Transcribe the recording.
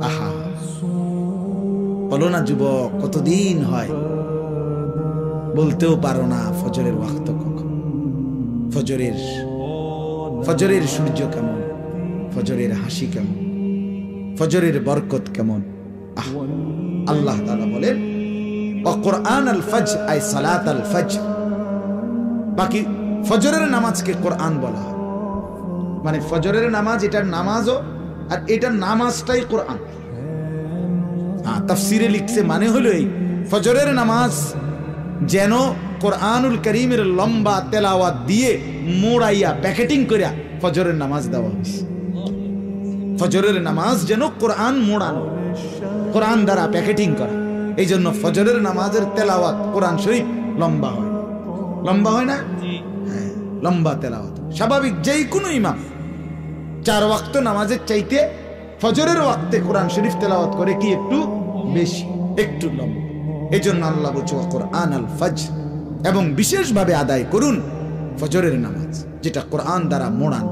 আহা, বলো না যুবক, কতদিন হয় বলতেও পারো না ফজরের ওয়াক্ত কখন, ফজরের সূর্য কেমন, ফজরের হাসি কেমন, ফজরের বরকত কেমন। আল্লাহ তাআলা বলেন কুরআন আল ফজর আই সালাত আল ফজর। বাকি ফজরের নামাজকে কোরআন বলা হয়, মানে ফজরের নামাজ এটার নামাজও, আর এটার নামাজটাই কোরআন। তাফসিরে লিখছে মানে হলো এই, ফজরের নামাজ যেন কোরআনুল কারীমের লম্বা তেলাওয়াত দিয়ে মোড়াইয়া প্যাকেটিং করিয়া ফজরের নামাজ দেওয়া হয়েছে। ফজরের নামাজ যেন কোরআন মোড়ানো, কোরআন দ্বারা প্যাকেটিং করা। এই জন্য ফজরের নামাজের তেলাওয়াত কোরআন শরীফ লম্বা হয়, লম্বা হয় না? হ্যাঁ, লম্বা তেলাওয়াত। স্বাভাবিক যেই কোনো ইমাম 4 ওয়াক্ত নামাজের চাইতে ফজরের ওয়াক্তে কোরআন শরীফ তেলাওয়াত করে কি একটু বেশি, একটু লম্বা। এই জন্য আল্লাহ বলছে কোরআন আল ফজর, এবং বিশেষভাবে আদায় করুন ফজরের নামাজ, যেটা কোরআন দ্বারা মোড়ান।